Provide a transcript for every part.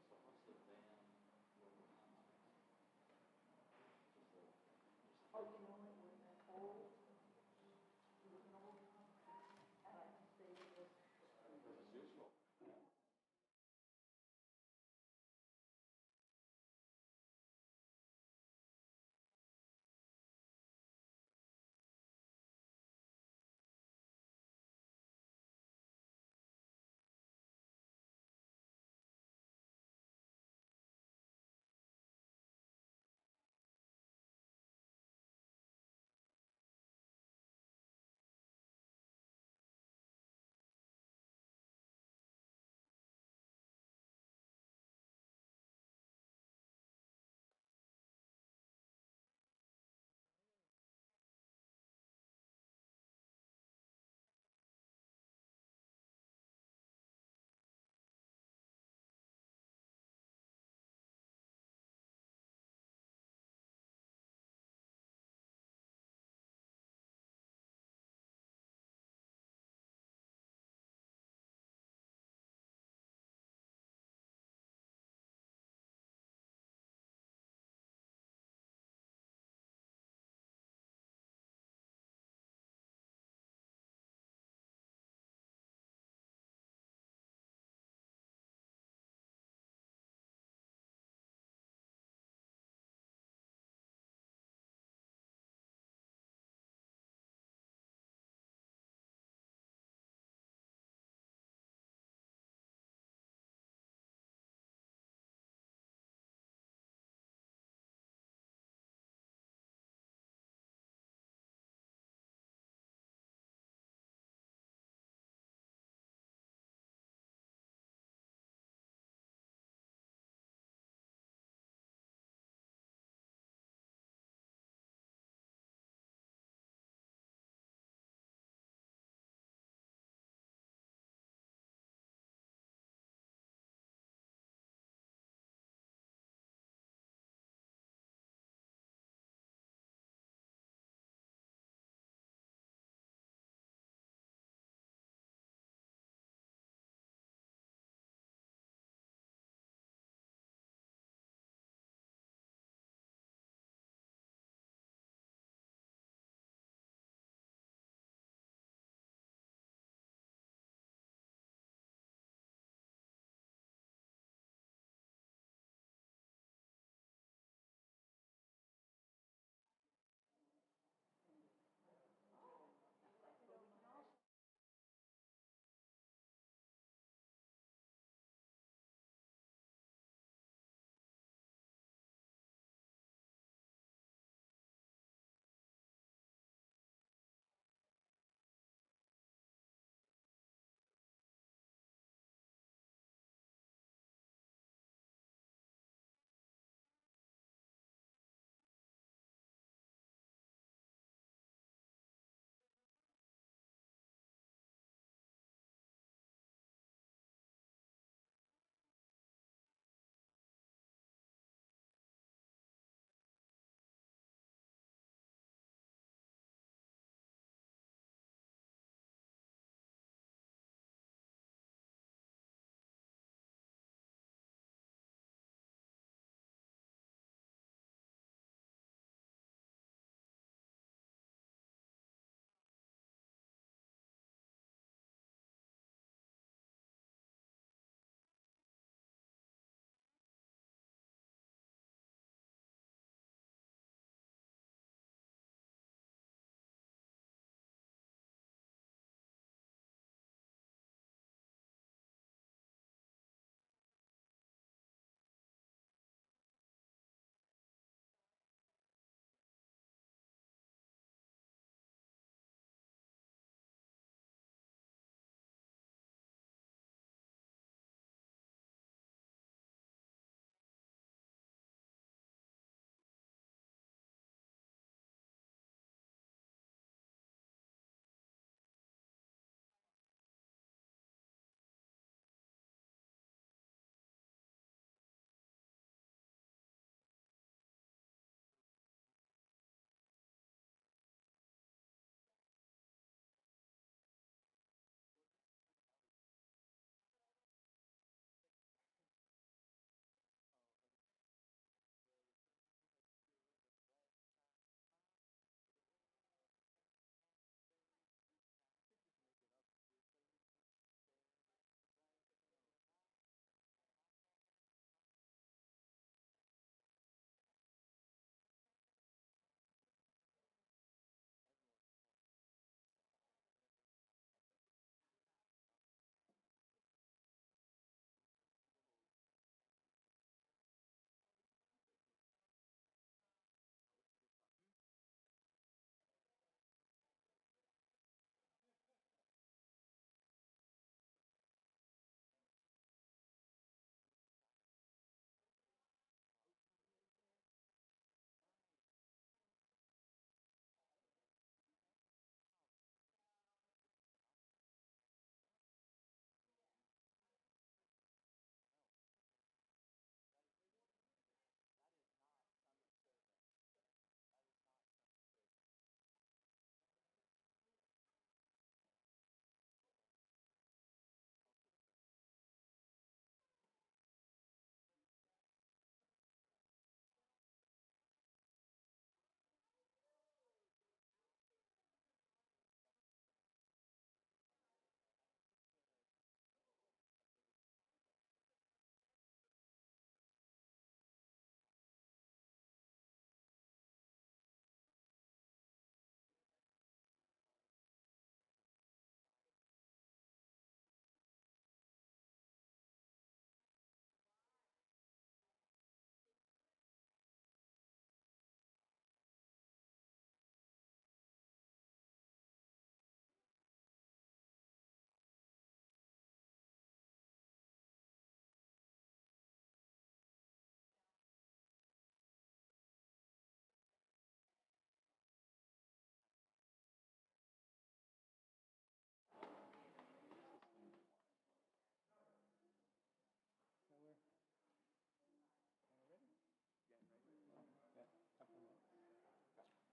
So what's the van look behind? Oh, you know, it was an old, it was an old concrete, and I can say it was. It was useful.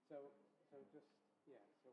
So just, yeah, so.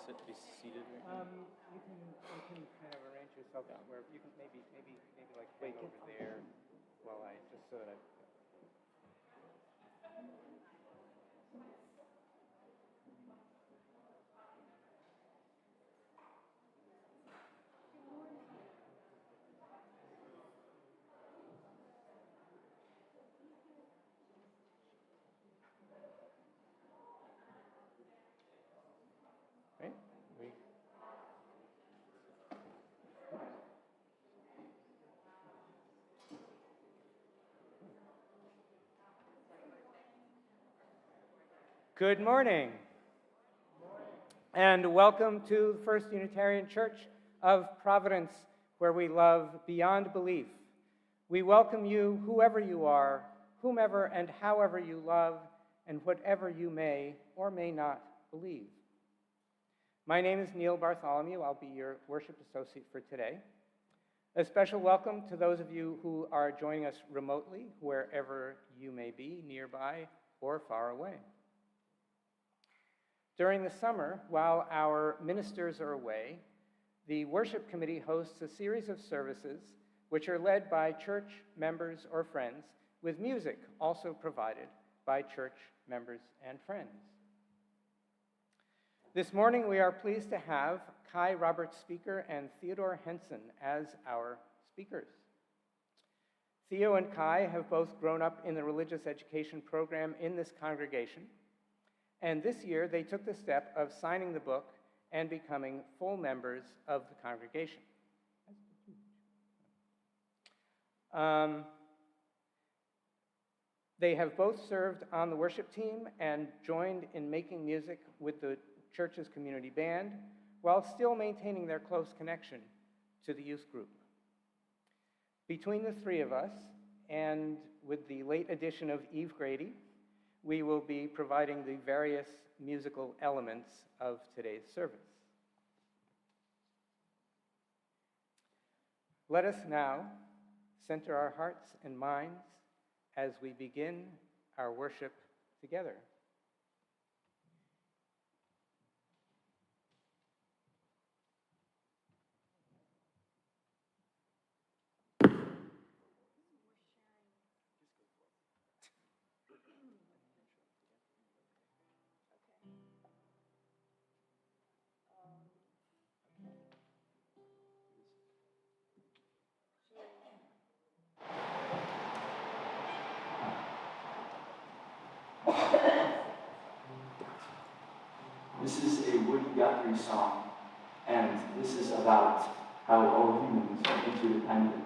Should we be seated right now? You can kind of arrange yourself where you can maybe like wait over there while I just so that I. Right? Good morning. And welcome to the First Unitarian Church of Providence, where we love beyond belief. We welcome you, whoever you are, whomever and however you love, and whatever you may or may not believe. My name is Neil Bartholomew. I'll be your worship associate for today. A special welcome to those of you who are joining us remotely, wherever you may be, nearby or far away. During the summer, while our ministers are away, the worship committee hosts a series of services which are led by church members or friends, with music also provided by church members and friends. This morning, we are pleased to have Kai Robert Speaker and Theodore Henson as our speakers. Theo and Kai have both grown up in the religious education program in this congregation, and this year they took the step of signing the book and becoming full members of the congregation. They have both served on the worship team and joined in making music with the church's community band, while still maintaining their close connection to the youth group. Between the three of us, and with the late addition of Eve Grady, we will be providing the various musical elements of today's service. Let us now center our hearts and minds as we begin our worship together. Would Guthrie song, and this is about how all humans are interdependent.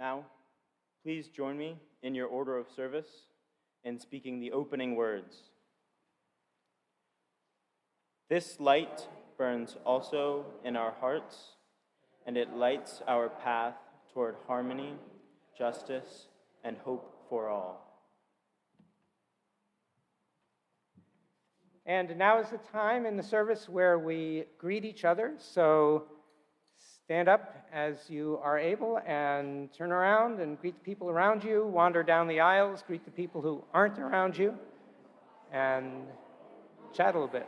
Now, please join me in your order of service in speaking the opening words. This light burns also in our hearts, and it lights our path toward harmony, justice, and hope for all. And now is the time in the service where we greet each other. So stand up as you are able and turn around and greet the people around you. Wander down the aisles, greet the people who aren't around you, and chat a little bit.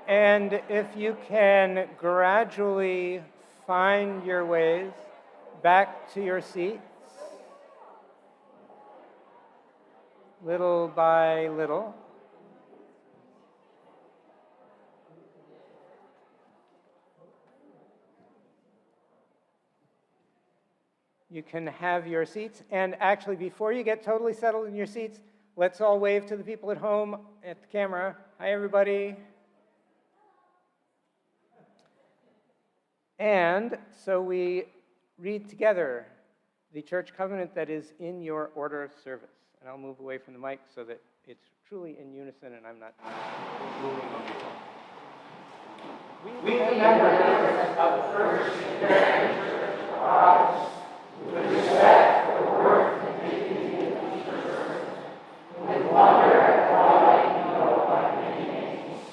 And if you can gradually find your ways back to your seats, little by little. You can have your seats. And actually, before you get totally settled in your seats, let's all wave to the people at home at the camera. Hi, everybody. And so we read together the church covenant that is in your order of service. And I'll move away from the mic so that it's truly in unison and I'm not moving on you. We the members of the First Unitarian Church of Providence, with respect for the work and dignity of each person, with wonder at God you know by many names,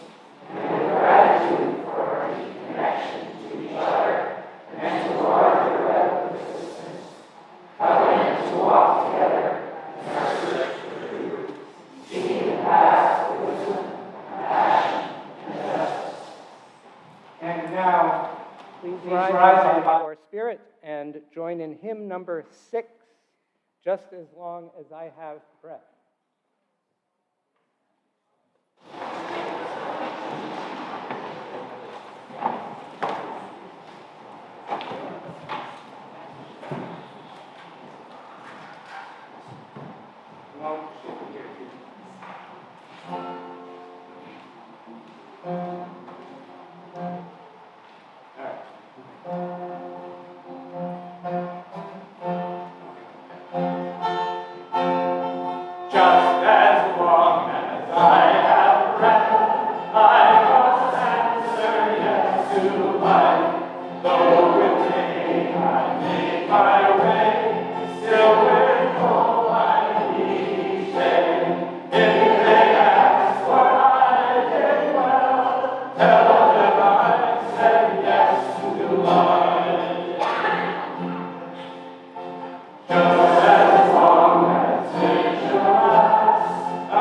and with gratitude for our deep connection to each other and to larger web of existence, covenant to walk together in our search for truth, seeking the path of wisdom, compassion, and justice. And now, please rise on your spirit and join in hymn number 6, Just as Long as I Have Breath. Just as long as I have breath, I must answer yes to life. Though with pain I make my way, still with hope I each day. If they ask what I did well, tell them I said yes to life. Just as long as it shall last, I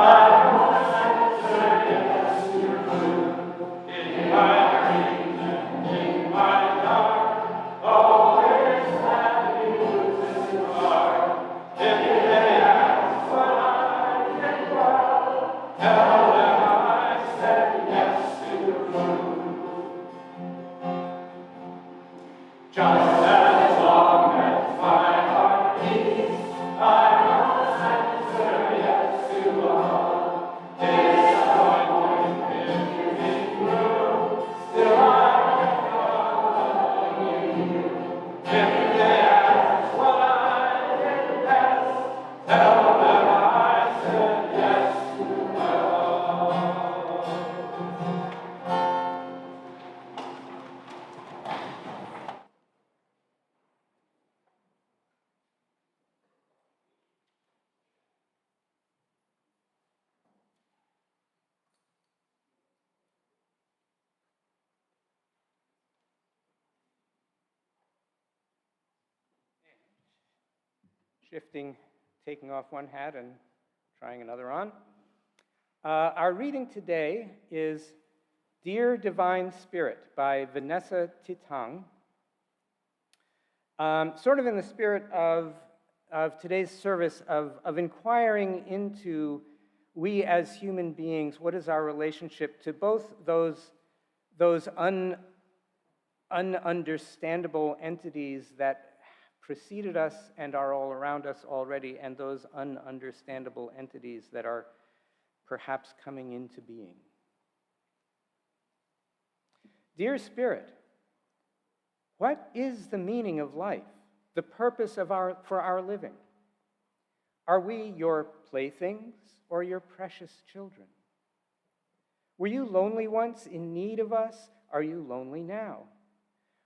must answer yes to truth. In my dreams and in my dark, always have you in heart. If they ask what I did well, tell them I said yes to truth. Just as long as my heart beats, I must answer yes to love. Disappointment piercing through, still I can follow you. If they ask what I did best, tell them I said yes to love. Shifting, taking off one hat and trying another on. Our reading today is Dear Divine Spirit by Vanessa Titang. Sort of in the spirit of today's service of inquiring into we as human beings, what is our relationship to both those ununderstandable entities that preceded us and are all around us already, and those ununderstandable entities that are perhaps coming into being. Dear Spirit, what is the meaning of life, the purpose for our living? Are we your playthings or your precious children? Were you lonely once in need of us? Are you lonely now?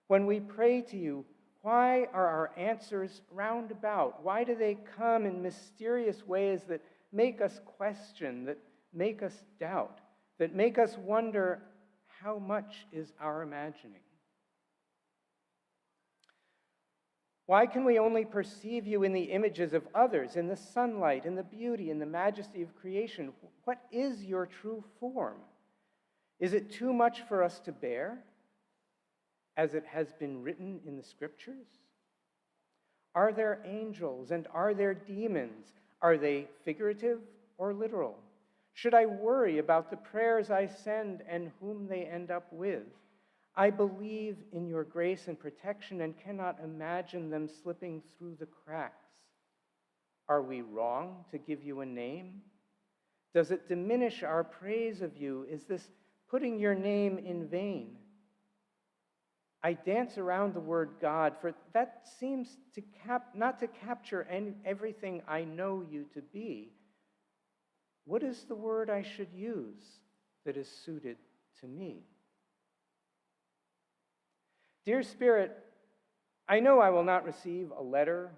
When we pray to you, why are our answers roundabout? Why do they come in mysterious ways that make us question, that make us doubt, that make us wonder how much is our imagining? Why can we only perceive you in the images of others, in the sunlight, in the beauty, in the majesty of creation? What is your true form? Is it too much for us to bear, as it has been written in the Scriptures? Are there angels and are there demons? Are they figurative or literal? Should I worry about the prayers I send and whom they end up with? I believe in your grace and protection and cannot imagine them slipping through the cracks. Are we wrong to give you a name? Does it diminish our praise of you? Is this putting your name in vain? I dance around the word God, for that seems to not to capture everything I know you to be. What is the word I should use that is suited to me? Dear Spirit, I know I will not receive a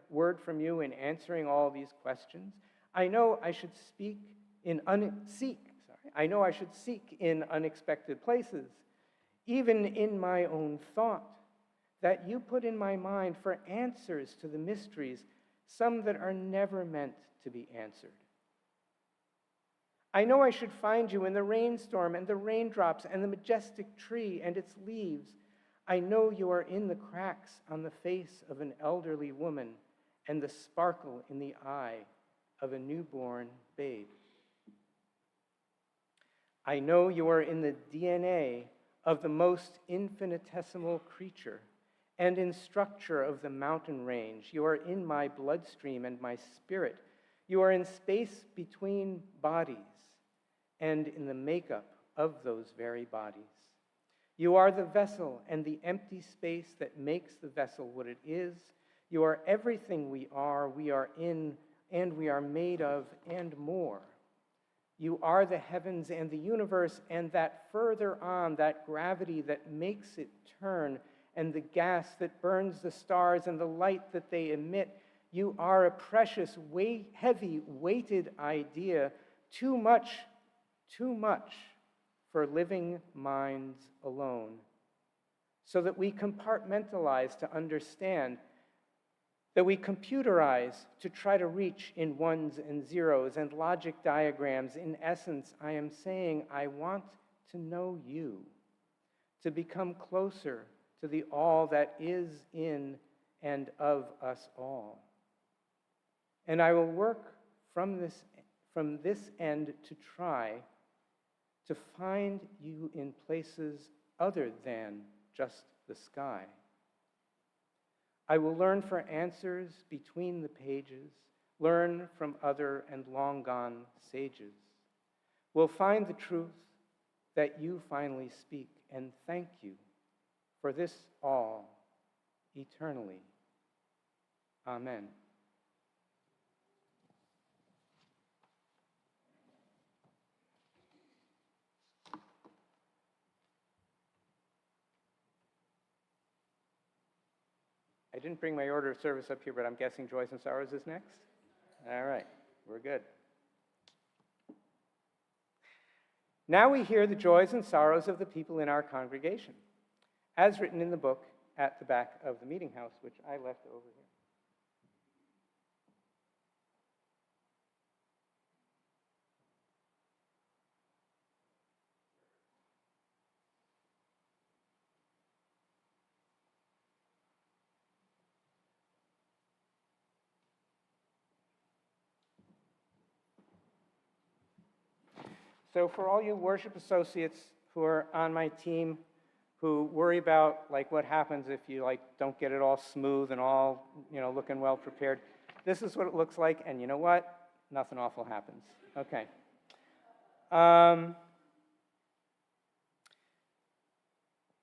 word from you in answering all these questions. I know I should seek in unexpected places, even in my own thought, that you put in my mind for answers to the mysteries, some that are never meant to be answered. I know I should find you in the rainstorm and the raindrops and the majestic tree and its leaves. I know you are in the cracks on the face of an elderly woman and the sparkle in the eye of a newborn babe. I know you are in the DNA of the most infinitesimal creature and in structure of the mountain range. You are in my bloodstream and my spirit. You are in space between bodies and in the makeup of those very bodies. You are the vessel and the empty space that makes the vessel what it is. You are everything we are in, and we are made of, and more. You are the heavens and the universe, and that further on, that gravity that makes it turn, and the gas that burns the stars and the light that they emit. You are a precious, heavy, weighted idea, too much for living minds alone, so that we compartmentalize to understand, that we computerize to try to reach in ones and zeros and logic diagrams. In essence, I am saying I want to know you, to become closer to the all that is in and of us all. And I will work from this end to try to find you in places other than just the sky. I will learn for answers between the pages, learn from other and long-gone sages. We'll find the truth that you finally speak, and thank you for this all eternally. Amen. I didn't bring my order of service up here, but I'm guessing Joys and Sorrows is next? All right, we're good. Now we hear the joys and sorrows of the people in our congregation, as written in the book at the back of the meeting house, which I left over here. So for all you worship associates who are on my team, who worry about what happens if you don't get it all smooth and all looking well prepared, this is what it looks like, and you know what? Nothing awful happens. Okay.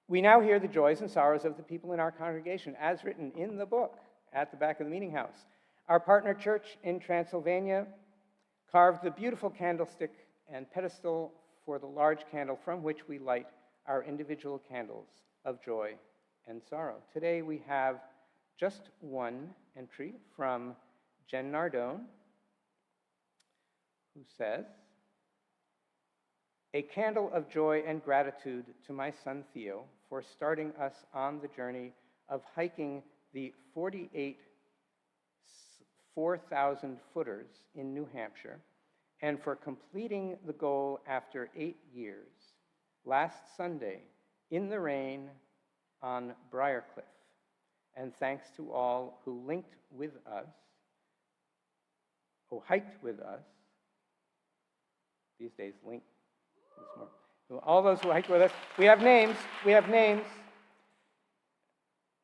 We now hear the joys and sorrows of the people in our congregation, as written in the book at the back of the meeting house. Our partner church in Transylvania carved the beautiful candlestick and pedestal for the large candle from which we light our individual candles of joy and sorrow. Today we have just one entry from Jen Nardone, who says, "A candle of joy and gratitude to my son Theo for starting us on the journey of hiking the 48 4,000 footers in New Hampshire, and for completing the goal after 8 years. last Sunday in the rain on Briarcliff. And thanks to all who linked with us, who hiked with us. These days, link is more. All those who hiked with us. We have names.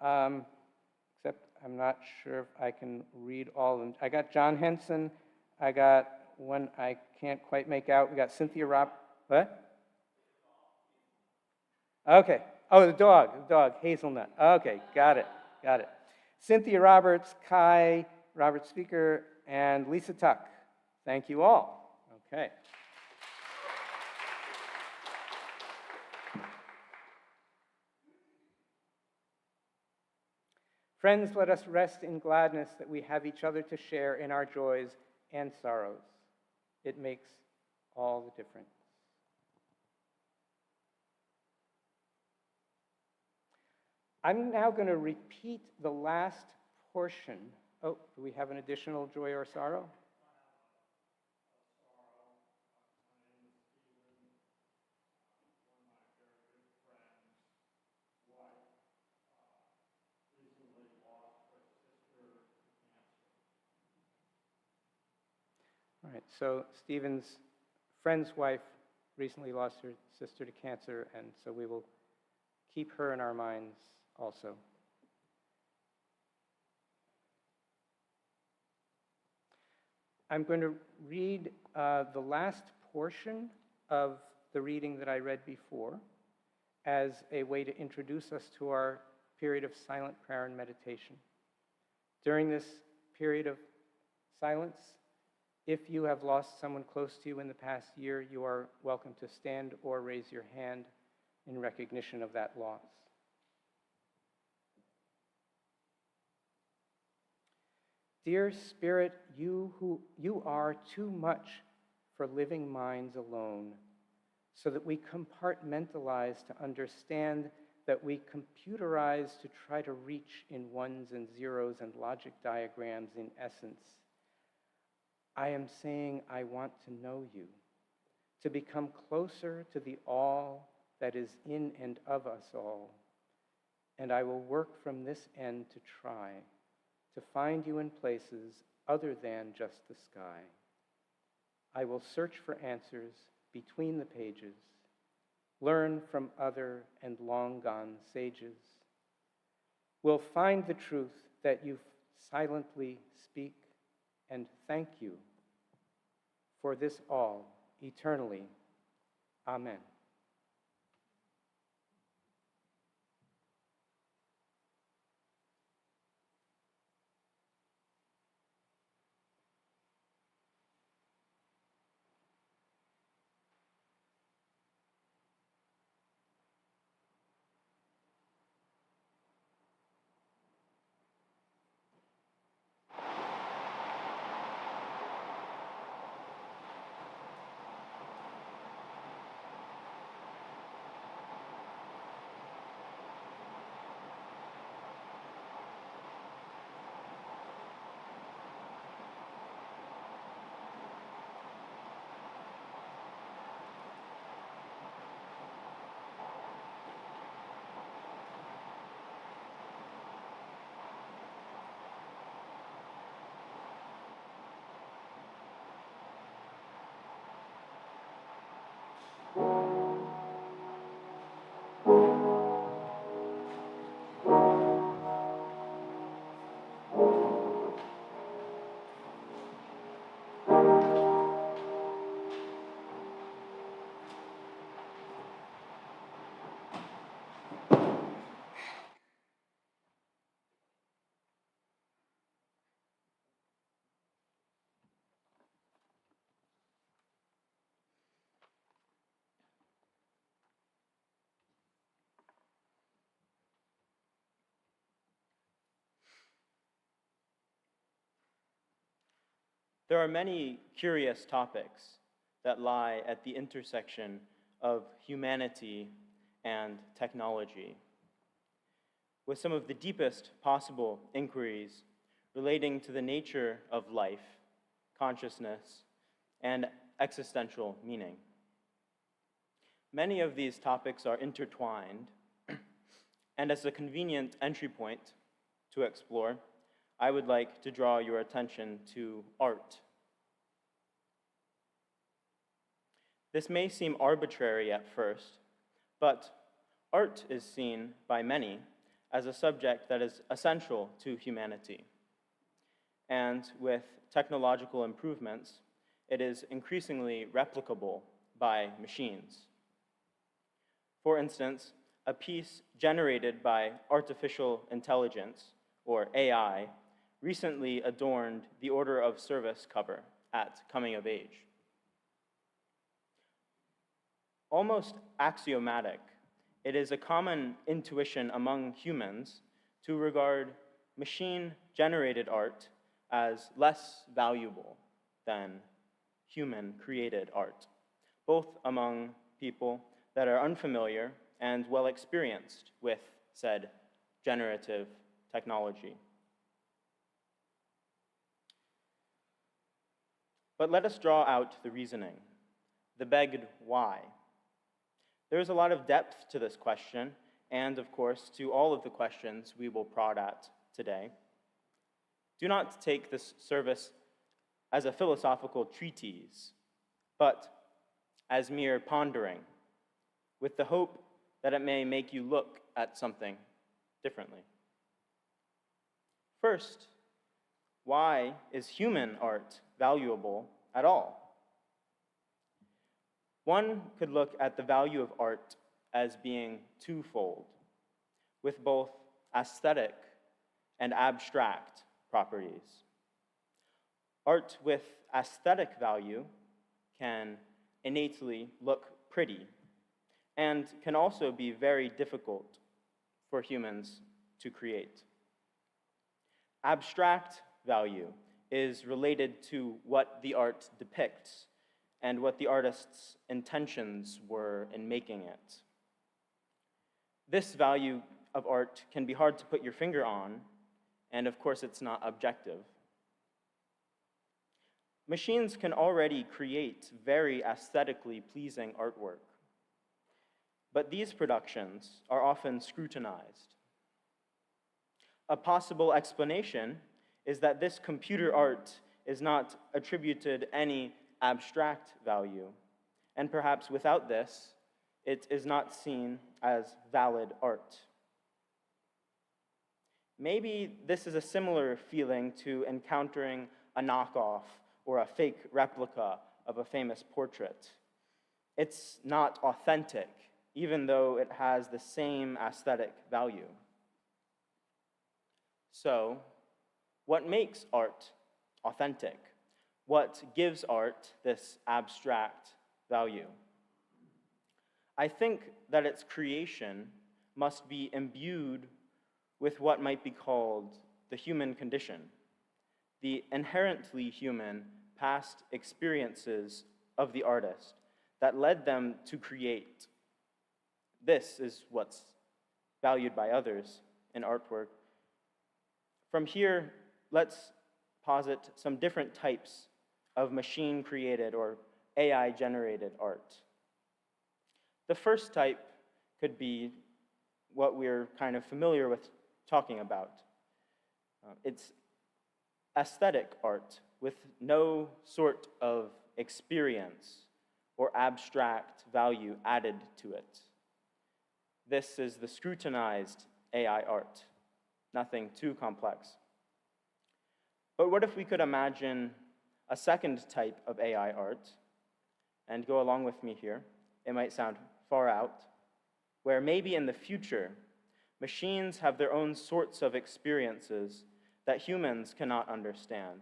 Except I'm not sure if I can read all of them. I got John Henson. I got one I can't quite make out. We got Cynthia what? Okay. Oh, the dog, Hazelnut. Okay, got it. Cynthia Roberts, Kai, Robert Speaker, and Lisa Tuck. Thank you all. Okay. Friends, let us rest in gladness that we have each other to share in our joys and sorrows. It makes all the difference. I'm now going to repeat the last portion. Oh, do we have an additional joy or sorrow? All right, so Stephen's friend's wife recently lost her sister to cancer, and so we will keep her in our minds also. I'm going to read the last portion of the reading that I read before as a way to introduce us to our period of silent prayer and meditation. During this period of silence, if you have lost someone close to you in the past year, you are welcome to stand or raise your hand in recognition of that loss. Dear Spirit, you are too much for living minds alone, so that we compartmentalize to understand, that we computerize to try to reach in ones and zeros and logic diagrams in essence. I am saying I want to know you, to become closer to the all that is in and of us all. And I will work from this end to try to find you in places other than just the sky. I will search for answers between the pages, learn from other and long-gone sages. Will find the truth that you silently speak, and thank you for this all eternally. Amen. There are many curious topics that lie at the intersection of humanity and technology, with some of the deepest possible inquiries relating to the nature of life, consciousness, and existential meaning. Many of these topics are intertwined, and as a convenient entry point to explore, I would like to draw your attention to art. This may seem arbitrary at first, but art is seen by many as a subject that is essential to humanity. And with technological improvements, it is increasingly replicable by machines. For instance, a piece generated by artificial intelligence, or AI, recently adorned the Order of Service cover at Coming of Age. Almost axiomatic, it is a common intuition among humans to regard machine-generated art as less valuable than human-created art, both among people that are unfamiliar and well experienced with said generative technology. But let us draw out the reasoning, the begged why. There is a lot of depth to this question, and of course, to all of the questions we will prod at today. Do not take this service as a philosophical treatise, but as mere pondering, with the hope that it may make you look at something differently. First, why is human art valuable at all? One could look at the value of art as being twofold, with both aesthetic and abstract properties. Art with aesthetic value can innately look pretty and can also be very difficult for humans to create. Abstract value is related to what the art depicts and what the artist's intentions were in making it. This value of art can be hard to put your finger on, and of course it's not objective. Machines can already create very aesthetically pleasing artwork, but these productions are often scrutinized. A possible explanation is that this computer art is not attributed any abstract value, and perhaps without this, it is not seen as valid art. Maybe this is a similar feeling to encountering a knockoff or a fake replica of a famous portrait. It's not authentic, even though it has the same aesthetic value. So, what makes art authentic? What gives art this abstract value? I think that its creation must be imbued with what might be called the human condition, the inherently human past experiences of the artist that led them to create. This is what's valued by others in artwork. From here, let's posit some different types of machine-created or AI-generated art. The first type could be what we're kind of familiar with talking about. It's aesthetic art with no sort of experience or abstract value added to it. This is the scrutinized AI art, nothing too complex. But what if we could imagine a second type of AI art, and go along with me here, it might sound far out, where maybe in the future, machines have their own sorts of experiences that humans cannot understand,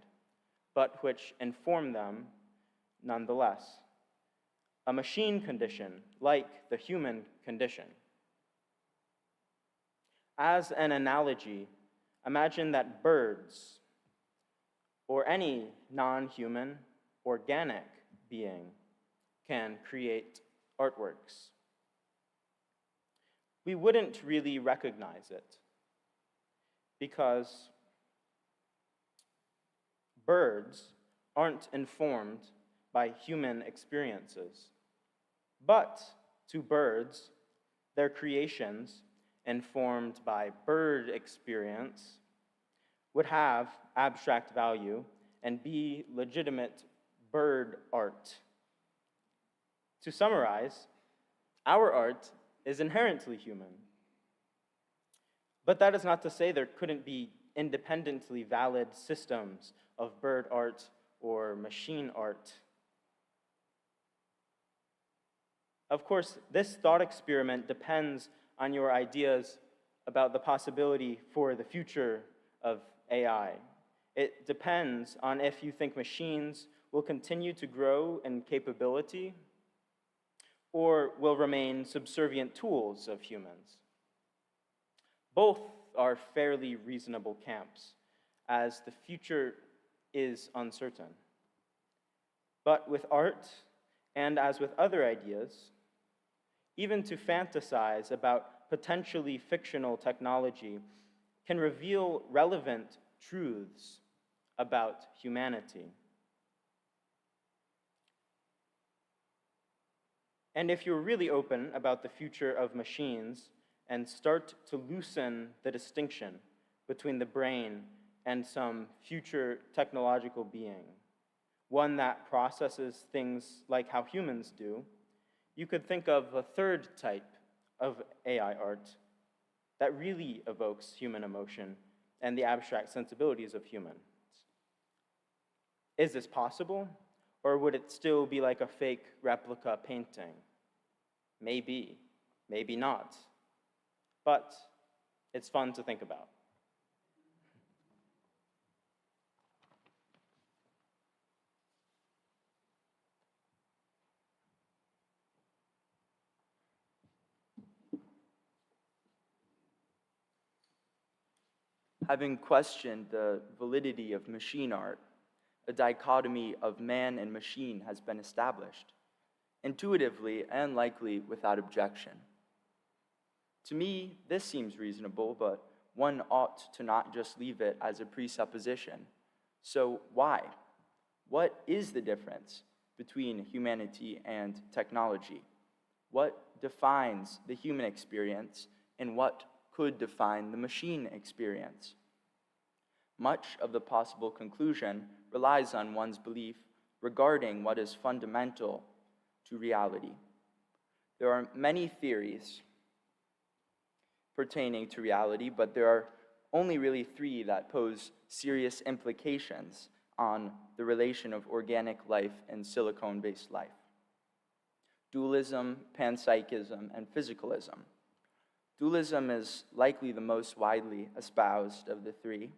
but which inform them nonetheless. A machine condition like the human condition. As an analogy, imagine that birds, or any non-human, organic being, can create artworks. We wouldn't really recognize it because birds aren't informed by human experiences. But to birds, their creations, informed by bird experience, would have abstract value and be legitimate bird art. To summarize, our art is inherently human. But that is not to say there couldn't be independently valid systems of bird art or machine art. Of course, this thought experiment depends on your ideas about the possibility for the future of AI. It depends on if you think machines will continue to grow in capability or will remain subservient tools of humans. Both are fairly reasonable camps, as the future is uncertain. But with art, and as with other ideas, even to fantasize about potentially fictional technology can reveal relevant truths about humanity. And if you're really open about the future of machines and start to loosen the distinction between the brain and some future technological being, one that processes things like how humans do, you could think of a third type of AI art that really evokes human emotion and the abstract sensibilities of humans. Is this possible? Or would it still be like a fake replica painting? Maybe, maybe not. But it's fun to think about. Having questioned the validity of machine art, a dichotomy of man and machine has been established, intuitively and likely without objection. To me, this seems reasonable, but one ought to not just leave it as a presupposition. So why? What is the difference between humanity and technology? What defines the human experience, and what could define the machine experience? Much of the possible conclusion relies on one's belief regarding what is fundamental to reality. There are many theories pertaining to reality, but there are only really three that pose serious implications on the relation of organic life and silicone-based life: dualism, panpsychism, and physicalism. Dualism is likely the most widely espoused of the three,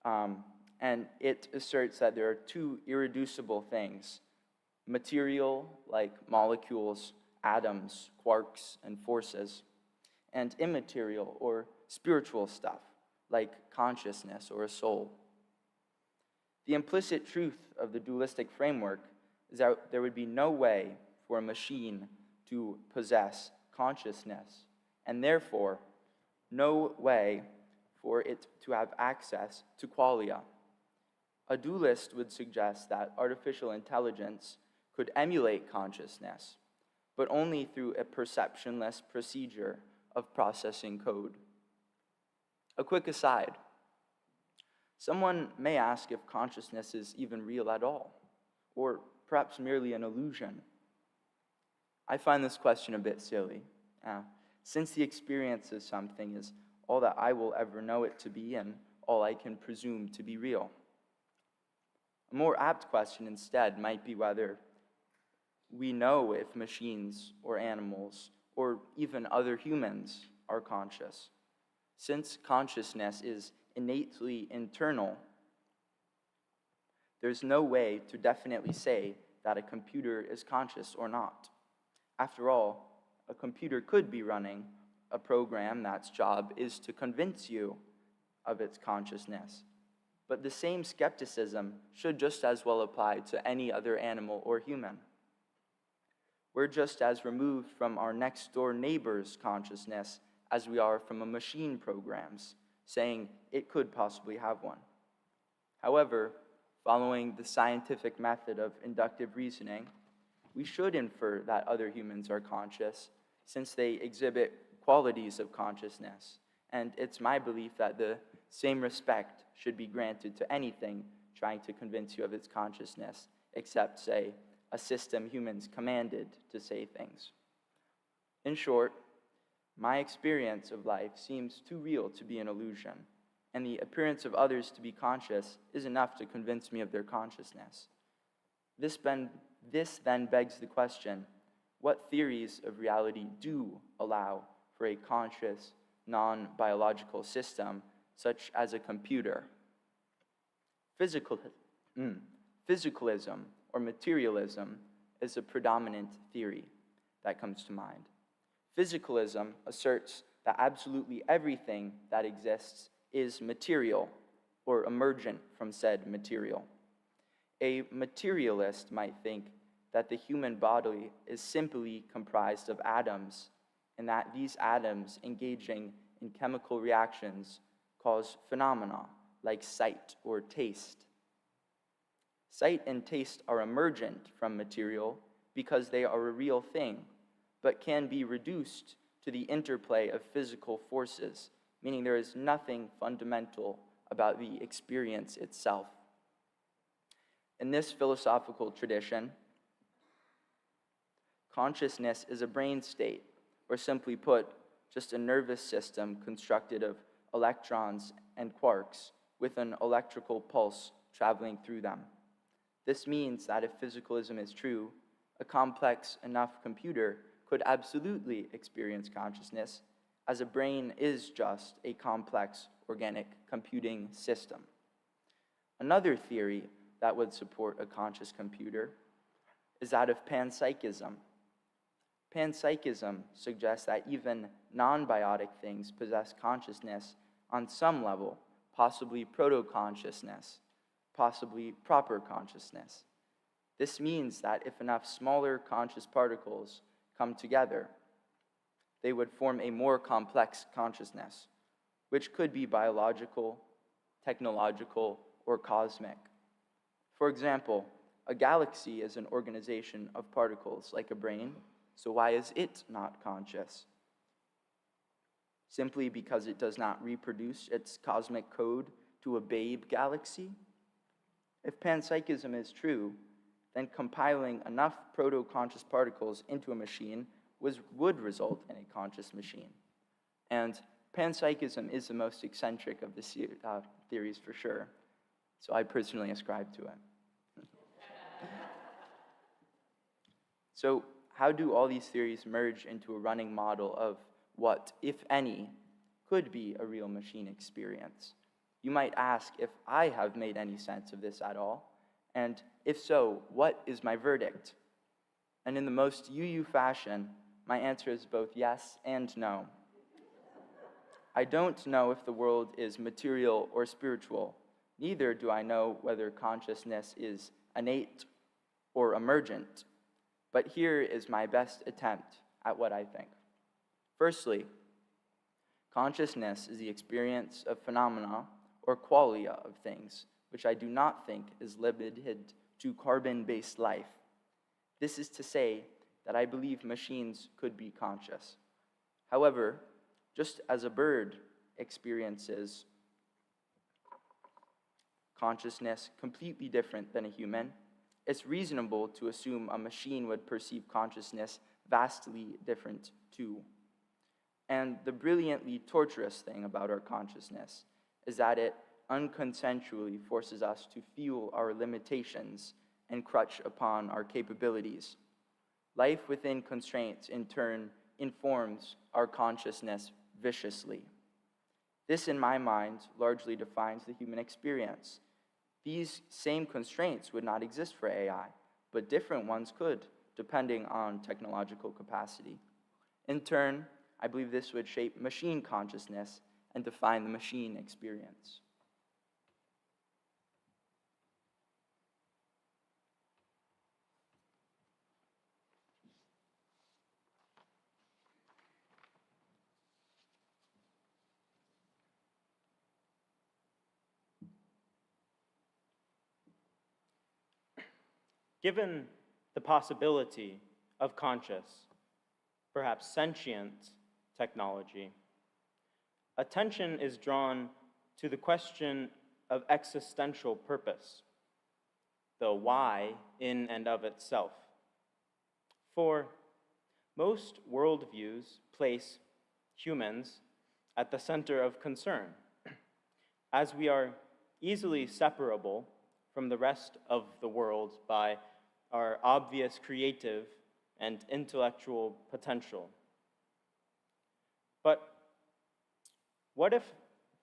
and it asserts that there are two irreducible things: material, like molecules, atoms, quarks, and forces, and immaterial, or spiritual stuff, like consciousness or a soul. The implicit truth of the dualistic framework is that there would be no way for a machine to possess consciousness, and therefore no way for it to have access to qualia. A dualist would suggest that artificial intelligence could emulate consciousness, but only through a perceptionless procedure of processing code. A quick aside: someone may ask if consciousness is even real at all, or perhaps merely an illusion. I find this question a bit silly, since the experience of something is all that I will ever know it to be and all I can presume to be real. A more apt question instead might be whether we know if machines or animals or even other humans are conscious. Since consciousness is innately internal, there's no way to definitely say that a computer is conscious or not. After all, a computer could be running a program that's job is to convince you of its consciousness. But the same skepticism should just as well apply to any other animal or human. We're just as removed from our next-door neighbor's consciousness as we are from a machine program's, saying it could possibly have one. However, following the scientific method of inductive reasoning, we should infer that other humans are conscious, since they exhibit qualities of consciousness. And it's my belief that the same respect should be granted to anything trying to convince you of its consciousness, except, say, a system humans commanded to say things. In short, my experience of life seems too real to be an illusion, and the appearance of others to be conscious is enough to convince me of their consciousness. This then begs the question, what theories of reality do allow for a conscious, non-biological system, such as a computer? Physicalism or materialism is a predominant theory that comes to mind. Physicalism asserts that absolutely everything that exists is material or emergent from said material. A materialist might think that the human body is simply comprised of atoms, and that these atoms engaging in chemical reactions cause phenomena like sight or taste. Sight and taste are emergent from material because they are a real thing, but can be reduced to the interplay of physical forces, meaning there is nothing fundamental about the experience itself. In this philosophical tradition, consciousness is a brain state, or simply put, just a nervous system constructed of electrons and quarks with an electrical pulse traveling through them. This means that if physicalism is true, a complex enough computer could absolutely experience consciousness, as a brain is just a complex organic computing system. Another theory that would support a conscious computer is that of panpsychism. Panpsychism suggests that even non-biotic things possess consciousness on some level, possibly proto-consciousness, possibly proper consciousness. This means that if enough smaller conscious particles come together, they would form a more complex consciousness, which could be biological, technological, or cosmic. For example, a galaxy is an organization of particles like a brain, so why is it not conscious? Simply because it does not reproduce its cosmic code to a babe galaxy? If panpsychism is true, then compiling enough proto-conscious particles into a machine would result in a conscious machine. And panpsychism is the most eccentric of the theories for sure, so I personally ascribe to it. So how do all these theories merge into a running model of what, if any, could be a real machine experience? You might ask if I have made any sense of this at all, and if so, what is my verdict? And in the most UU fashion, my answer is both yes and no. I don't know if the world is material or spiritual. Neither do I know whether consciousness is innate or emergent. But here is my best attempt at what I think. Firstly, consciousness is the experience of phenomena or qualia of things, which I do not think is limited to carbon-based life. This is to say that I believe machines could be conscious. However, just as a bird experiences consciousness completely different than a human, it's reasonable to assume a machine would perceive consciousness vastly different too. And the brilliantly torturous thing about our consciousness is that it unconsensually forces us to feel our limitations and crutch upon our capabilities. Life within constraints, in turn, informs our consciousness viciously. This, in my mind, largely defines the human experience. These same constraints would not exist for AI, but different ones could, depending on technological capacity. In turn, I believe this would shape machine consciousness and define the machine experience. Given the possibility of conscious, perhaps sentient technology, attention is drawn to the question of existential purpose, the why in and of itself. For most worldviews place humans at the center of concern, as we are easily separable from the rest of the world by our obvious creative and intellectual potential. But what if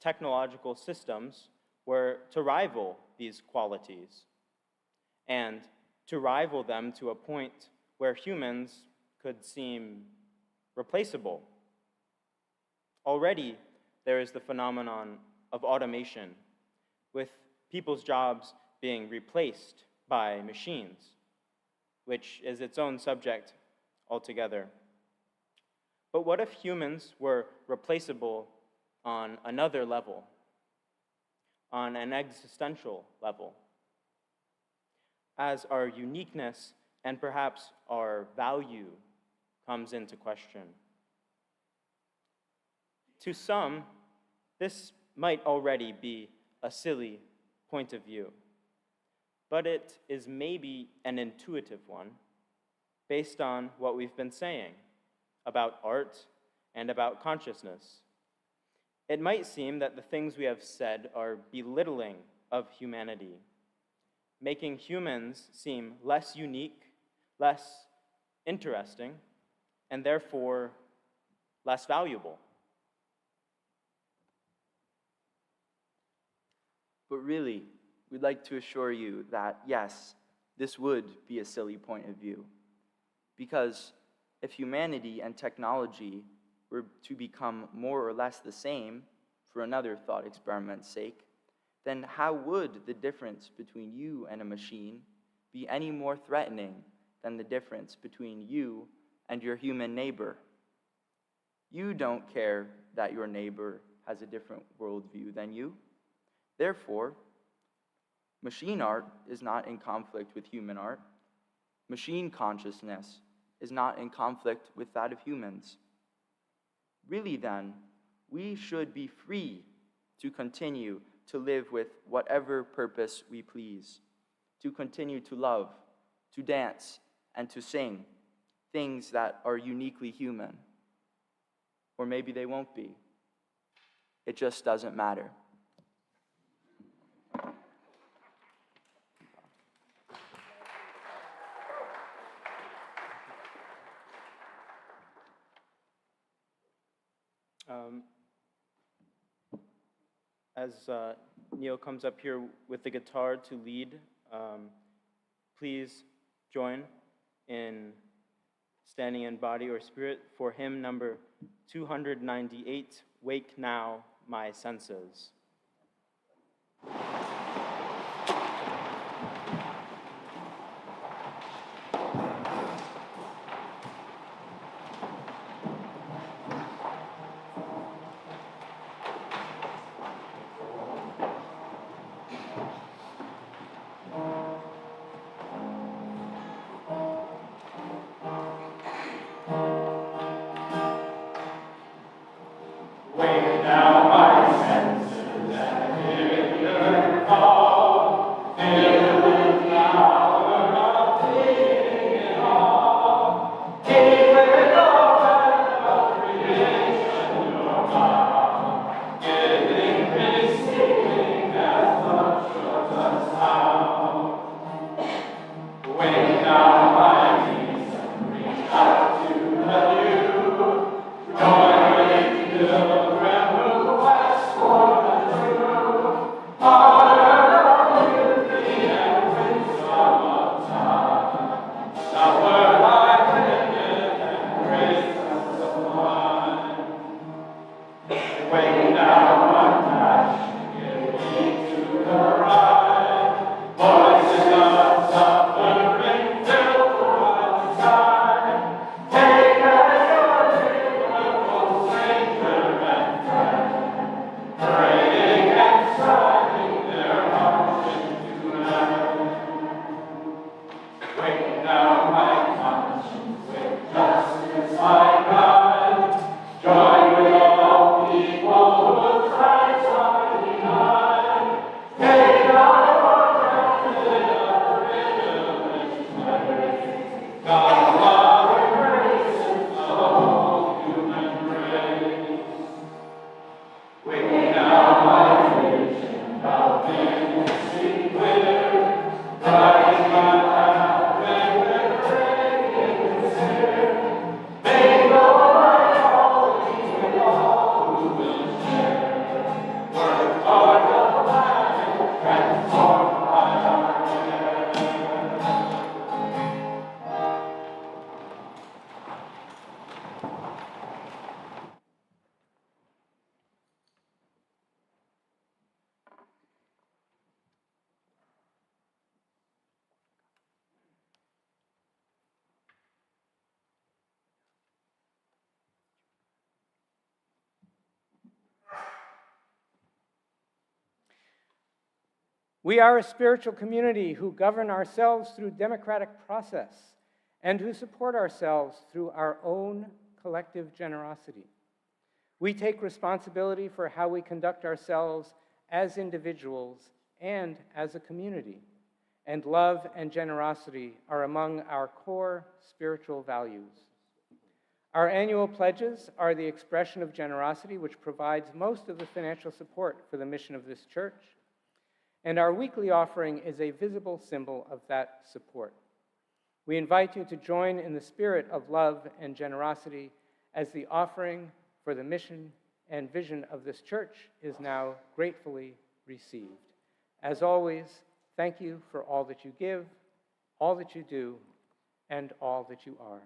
technological systems were to rival these qualities, and to rival them to a point where humans could seem replaceable? Already, there is the phenomenon of automation, with people's jobs being replaced by machines, which is its own subject altogether. But what if humans were replaceable on another level, on an existential level, as our uniqueness and perhaps our value comes into question? To some, this might already be a silly point of view, but it is maybe an intuitive one based on what we've been saying about art and about consciousness. It might seem that the things we have said are belittling of humanity, making humans seem less unique, less interesting, and therefore less valuable. But really, we'd like to assure you that, yes, this would be a silly point of view. Because if humanity and technology were to become more or less the same, for another thought experiment's sake, then how would the difference between you and a machine be any more threatening than the difference between you and your human neighbor? You don't care that your neighbor has a different worldview than you. Therefore, machine art is not in conflict with human art. Machine consciousness is not in conflict with that of humans. Really then, we should be free to continue to live with whatever purpose we please, to continue to love, to dance, and to sing, things that are uniquely human. Or maybe they won't be. It just doesn't matter. As Neil comes up here with the guitar to lead, please join in standing in body or spirit for hymn number 298, Wake Now, My Senses. Wake now my senses and hear your We are a spiritual community who govern ourselves through democratic process and who support ourselves through our own collective generosity. We take responsibility for how we conduct ourselves as individuals and as a community, and love and generosity are among our core spiritual values. Our annual pledges are the expression of generosity, which provides most of the financial support for the mission of this church, and our weekly offering is a visible symbol of that support. We invite you to join in the spirit of love and generosity as the offering for the mission and vision of this church is now gratefully received. As always, thank you for all that you give, all that you do, and all that you are.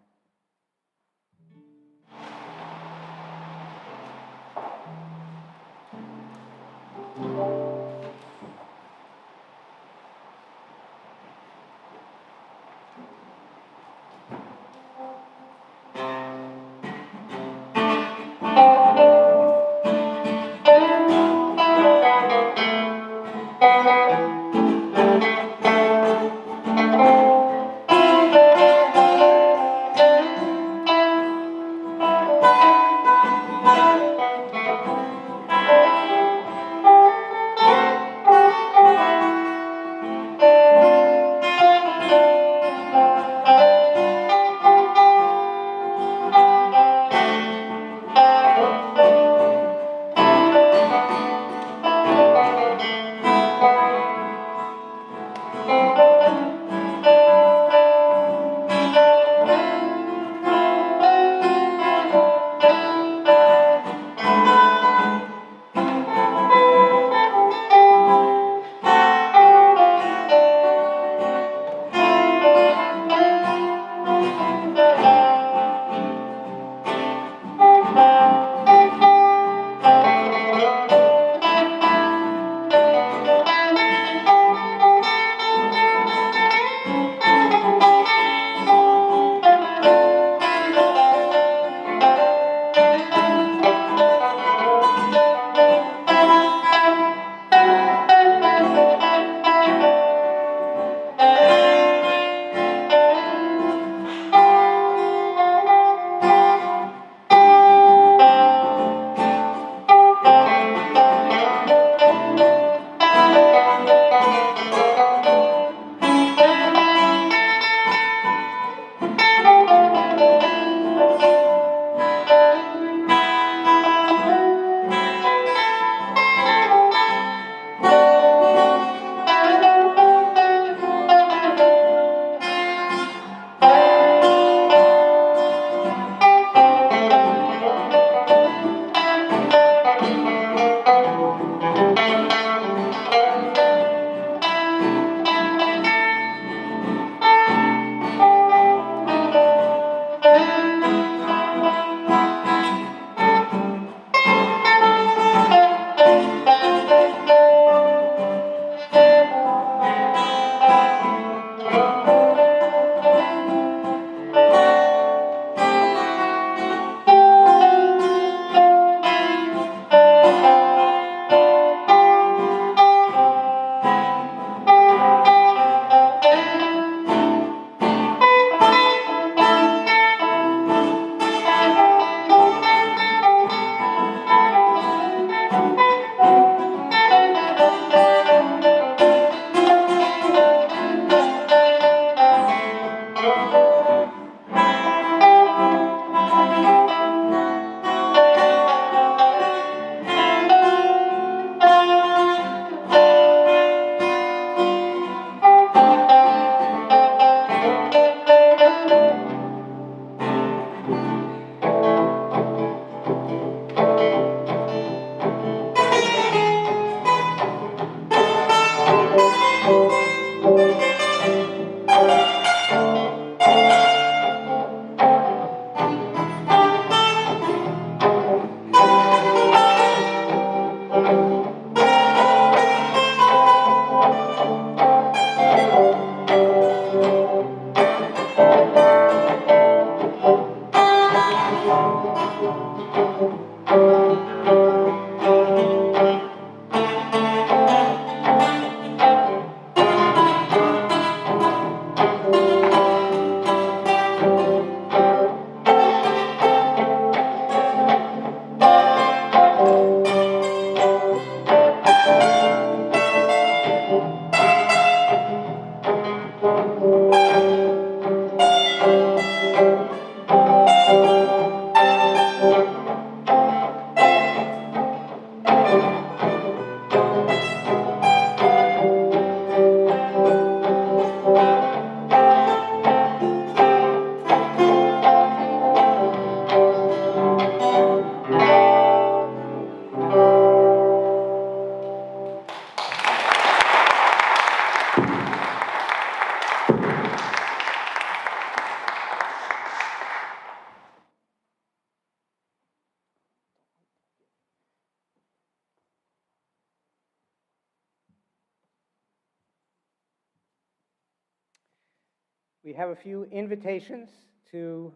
We have a few invitations to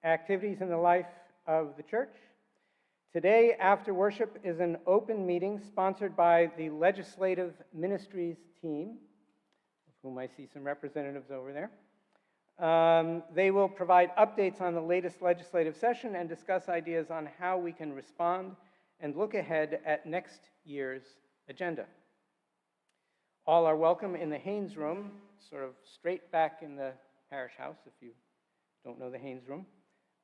activities in the life of the church. Today, after worship, is an open meeting sponsored by the Legislative Ministries team, of whom I see some representatives over there. They will provide updates on the latest legislative session and discuss ideas on how we can respond and look ahead at next year's agenda. All are welcome in the Haynes Room, sort of straight back in the parish house, if you don't know the Haynes Room,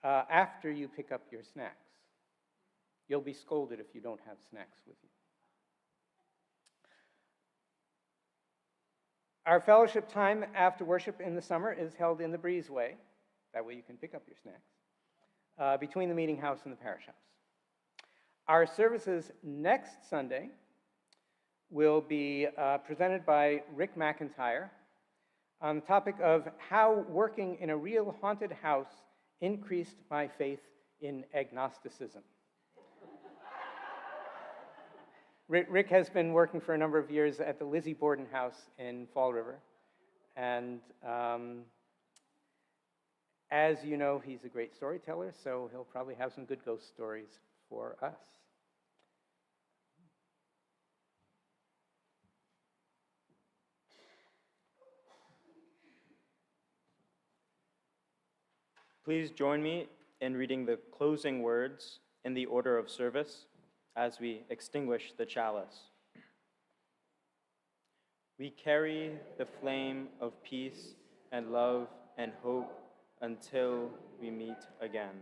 after you pick up your snacks. You'll be scolded if you don't have snacks with you. Our fellowship time after worship in the summer is held in the breezeway. That way you can pick up your snacks, between the meeting house and the parish house. Our services next Sunday will be presented by Rick McIntyre on the topic of how working in a real haunted house increased my faith in agnosticism. Rick has been working for a number of years at the Lizzie Borden House in Fall River, and as you know, he's a great storyteller, so he'll probably have some good ghost stories for us. Please join me in reading the closing words in the order of service as we extinguish the chalice. We carry the flame of peace and love and hope until we meet again.